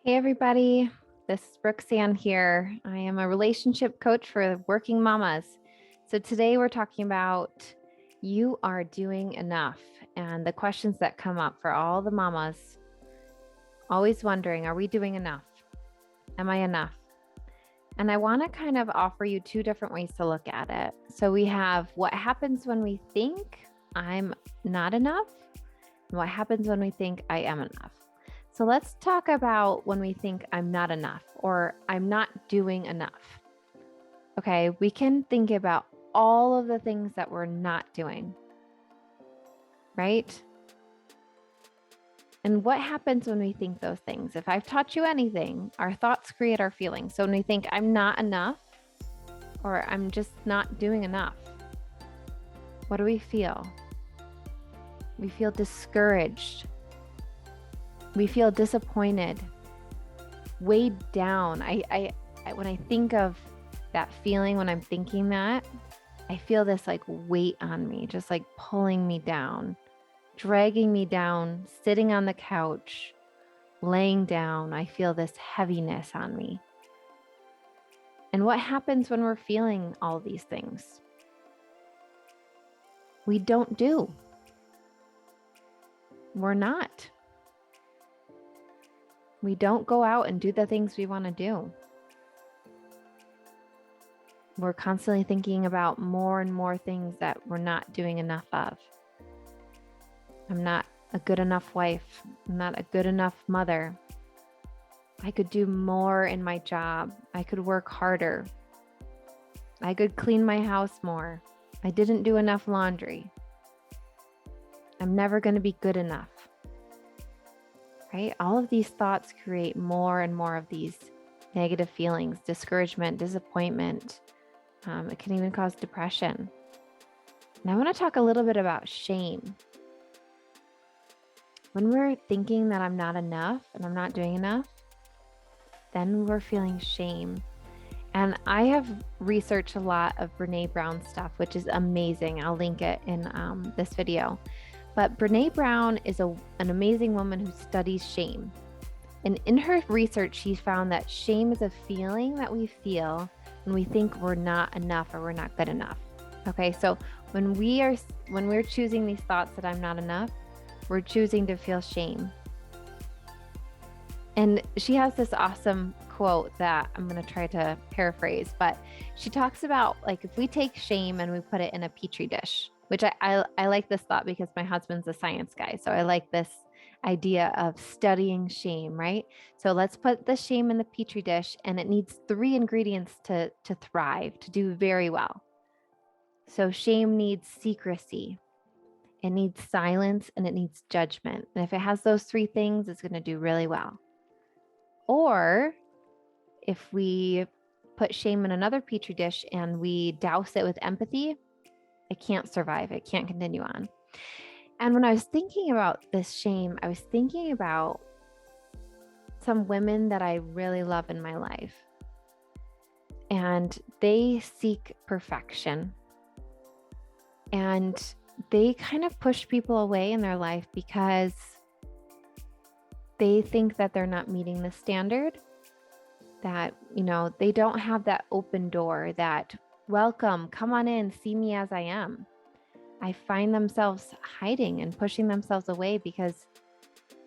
Hey, everybody. This is Brooke Sann here. I am a relationship coach for working mamas. So today we're talking about you are doing enough and the questions that come up for all the mamas, always wondering, are we doing enough? Am I enough? And I want to kind of offer you two different ways to look at it. So we have what happens when we think I'm not enough, and what happens when we think I am enough. So let's talk about when we think I'm not enough or I'm not doing enough. Okay, we can think about all of the things that we're not doing, right? And what happens when we think those things? If I've taught you anything, our thoughts create our feelings. So when we think I'm not enough or I'm just not doing enough, what do we feel? We feel discouraged. We feel disappointed, weighed down. When I think of that feeling, when I'm thinking that, I feel this like weight on me, just like pulling me down, dragging me down, sitting on the couch, laying down. I feel this heaviness on me. And what happens when we're feeling all these things? We don't do. We're not. We don't go out and do the things we want to do. We're constantly thinking about more and more things that we're not doing enough of. I'm not a good enough wife. I'm not a good enough mother. I could do more in my job. I could work harder. I could clean my house more. I didn't do enough laundry. I'm never going to be good enough. Right? All of these thoughts create more and more of these negative feelings, discouragement, disappointment. It can even cause depression. And I want to talk a little bit about shame. When we're thinking that I'm not enough and I'm not doing enough, then we're feeling shame. And I have researched a lot of Brene Brown stuff, which is amazing. I'll link it in this video. But Brene Brown is an amazing woman who studies shame. And in her research, she found that shame is a feeling that we feel when we think we're not enough or we're not good enough. Okay, so when we're choosing these thoughts that I'm not enough, we're choosing to feel shame. And she has this awesome quote that I'm going to try to paraphrase, but she talks about like if we take shame and we put it in a petri dish, which I like this thought because my husband's a science guy. So I like this idea of studying shame, right? So let's put the shame in the petri dish, and it needs three ingredients to thrive, to do very well. So shame needs secrecy, it needs silence, and it needs judgment. And if it has those three things, it's going to do really well. Or if we put shame in another petri dish and we douse it with empathy, it can't survive. It can't continue on. And when I was thinking about this shame, I was thinking about some women that I really love in my life. And they seek perfection. And they kind of push people away in their life because they think that they're not meeting the standard, that, they don't have that open door, that welcome, come on in, see me as I am. I find themselves hiding and pushing themselves away because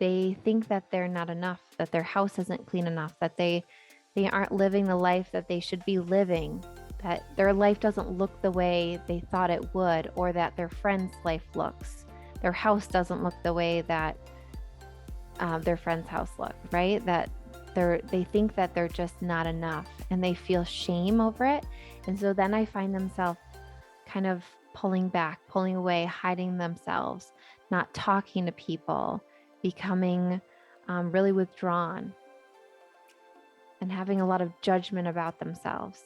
they think that they're not enough, that their house isn't clean enough, that they aren't living the life that they should be living, that their life doesn't look the way they thought it would, or that their friend's life looks. Their house doesn't look the way that their friend's house looked, right? That they think that they're just not enough and they feel shame over it. And so then I find themselves kind of pulling back, pulling away, hiding themselves, not talking to people, becoming really withdrawn and having a lot of judgment about themselves.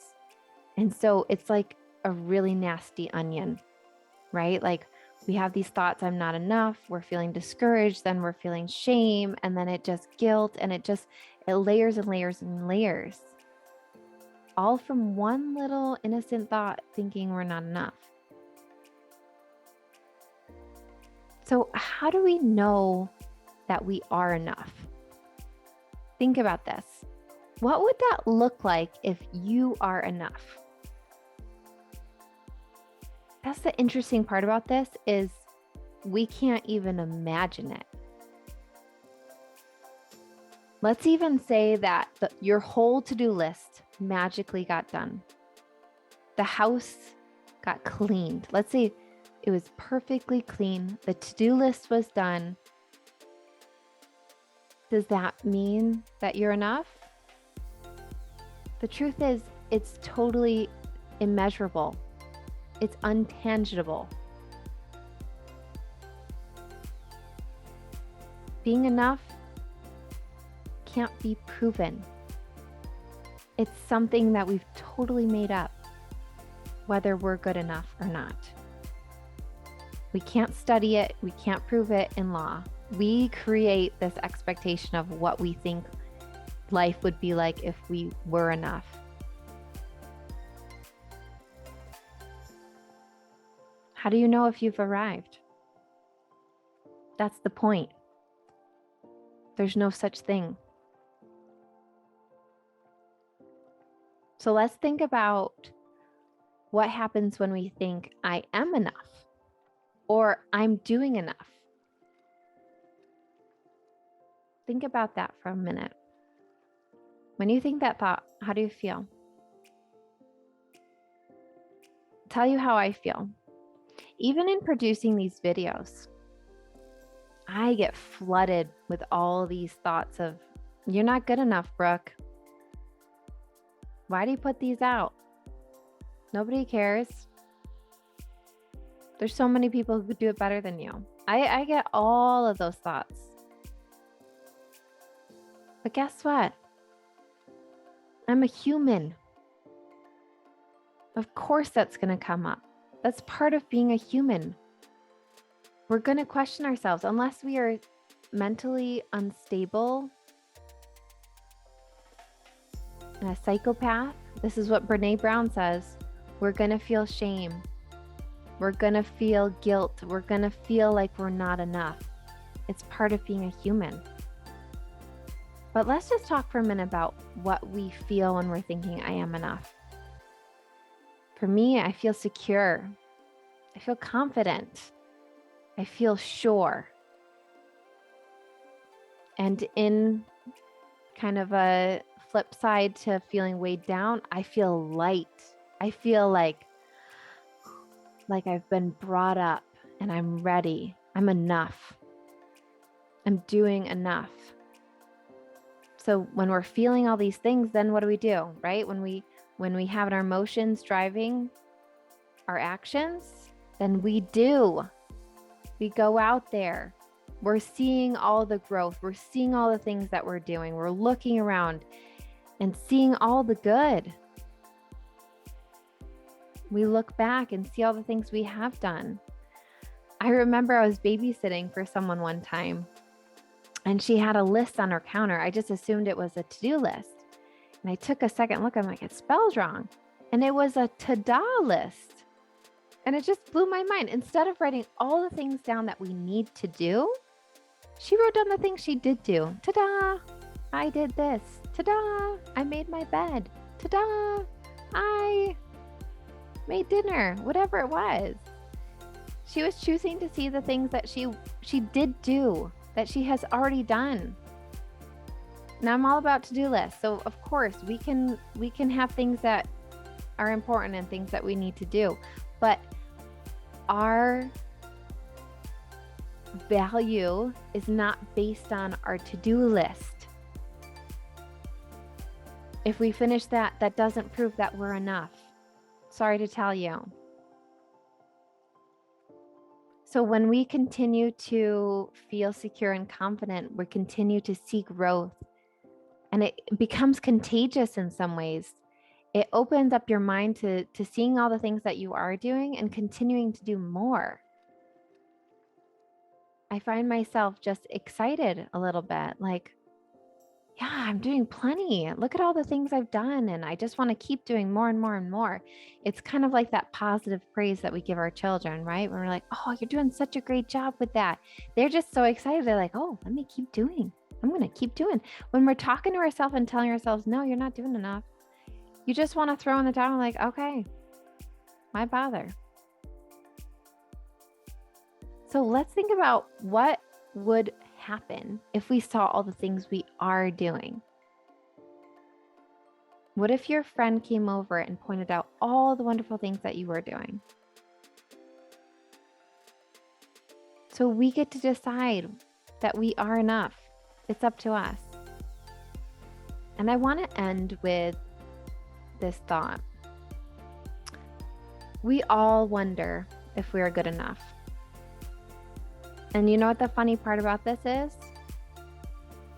And so it's like a really nasty onion, right? Like we have these thoughts, I'm not enough. We're feeling discouraged. Then we're feeling shame. And then it just guilt, and it layers and layers and layers, all from one little innocent thought thinking we're not enough. So how do we know that we are enough? Think about this. What would that look like if you are enough? That's the interesting part about this is we can't even imagine it. Let's even say that your whole to-do list magically got done. The house got cleaned. Let's say it was perfectly clean. The to-do list was done. Does that mean that you're enough? The truth is, it's totally immeasurable. It's untangible. Being enough can't be proven. It's something that we've totally made up, whether we're good enough or not. We can't study it. We can't prove it in law. We create this expectation of what we think life would be like if we were enough. How do you know if you've arrived? That's the point. There's no such thing. So let's think about what happens when we think I am enough or I'm doing enough. Think about that for a minute. When you think that thought, how do you feel? I'll tell you how I feel. Even in producing these videos, I get flooded with all these thoughts of, you're not good enough, Brooke. Why do you put these out? Nobody cares. There's so many people who could do it better than you. I get all of those thoughts. But guess what? I'm a human. Of course that's going to come up. That's part of being a human. We're going to question ourselves unless we are mentally unstable and a psychopath. This is what Brene Brown says. We're going to feel shame. We're going to feel guilt. We're going to feel like we're not enough. It's part of being a human. But let's just talk for a minute about what we feel when we're thinking I am enough. For me, I feel secure. I feel confident. I feel sure. And in kind of a flip side to feeling weighed down, I feel light. I feel like I've been brought up and I'm ready. I'm enough. I'm doing enough. So when we're feeling all these things, then what do, right? When we have our emotions driving our actions, then we do. We go out there. We're seeing all the growth. We're seeing all the things that we're doing. We're looking around and seeing all the good. We look back and see all the things we have done. I remember I was babysitting for someone one time, and she had a list on her counter. I just assumed it was a to-do list. And I took a second look. I'm like, it spells wrong. And it was a ta-da list. And it just blew my mind. Instead of writing all the things down that we need to do, she wrote down the things she did do. Ta-da! I did this. Ta-da! I made my bed. Ta-da! I made dinner. Whatever it was. She was choosing to see the things that she did do, that she has already done. Now I'm all about to-do lists. So of course we can have things that are important and things that we need to do, but our value is not based on our to-do list. If we finish that, that doesn't prove that we're enough. Sorry to tell you. So when we continue to feel secure and confident, we continue to seek growth, and it becomes contagious in some ways. It opens up your mind to seeing all the things that you are doing and continuing to do more. I find myself just excited a little bit, like, yeah, I'm doing plenty. Look at all the things I've done, and I just want to keep doing more and more and more. It's kind of like that positive praise that we give our children, right? When we're like, oh, you're doing such a great job with that. They're just so excited. They're like, oh, let me keep doing. I'm going to keep doing. When we're talking to ourselves and telling ourselves, no, you're not doing enough, you just want to throw in the towel like, okay, why bother? So let's think about what would happen if we saw all the things we are doing. What if your friend came over and pointed out all the wonderful things that you were doing? So we get to decide that we are enough. It's up to us. And I want to end with this thought. We all wonder if we are good enough. And you know what the funny part about this is?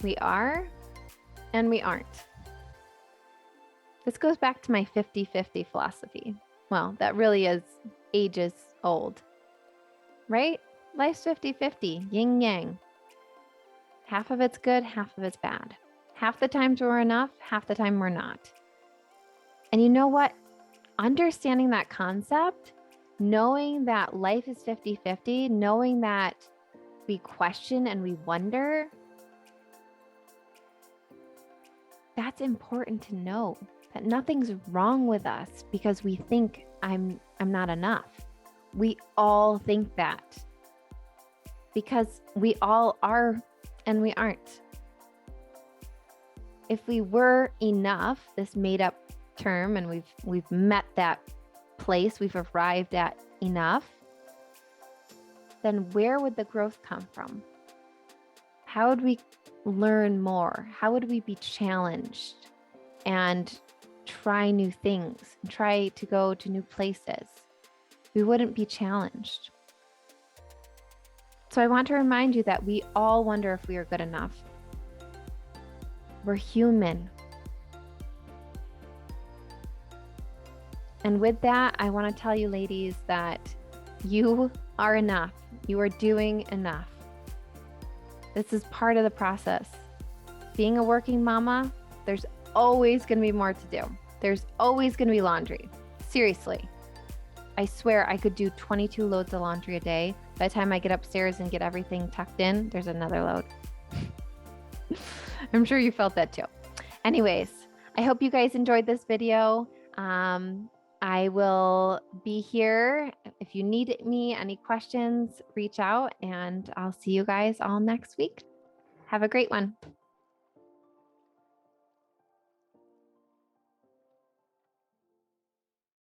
We are and we aren't. This goes back to my 50-50 philosophy. Well, that really is ages old, right? Life's 50-50, yin yang. Half of it's good, half of it's bad. Half the times we're enough, half the time we're not. And you know what? Understanding that concept, knowing that life is 50-50, knowing that we question and we wonder, that's important to know, that nothing's wrong with us because we think I'm not enough. We all think that because we all are and we aren't. If we were enough, this made up term, and we've met that place, we've arrived at enough, then where would the growth come from? How would we learn more? How would we be challenged and try new things, try to go to new places? We wouldn't be challenged. So I want to remind you that we all wonder if we are good enough. We're human. And with that, I want to tell you, ladies, that you are enough. You are doing enough. This is part of the process. Being a working mama, there's always going to be more to do. There's always going to be laundry. Seriously. I swear I could do 22 loads of laundry a day. By the time I get upstairs and get everything tucked in, there's another load. I'm sure you felt that too. Anyways, I hope you guys enjoyed this video. I will be here. If you need me, any questions, reach out, and I'll see you guys all next week. Have a great one.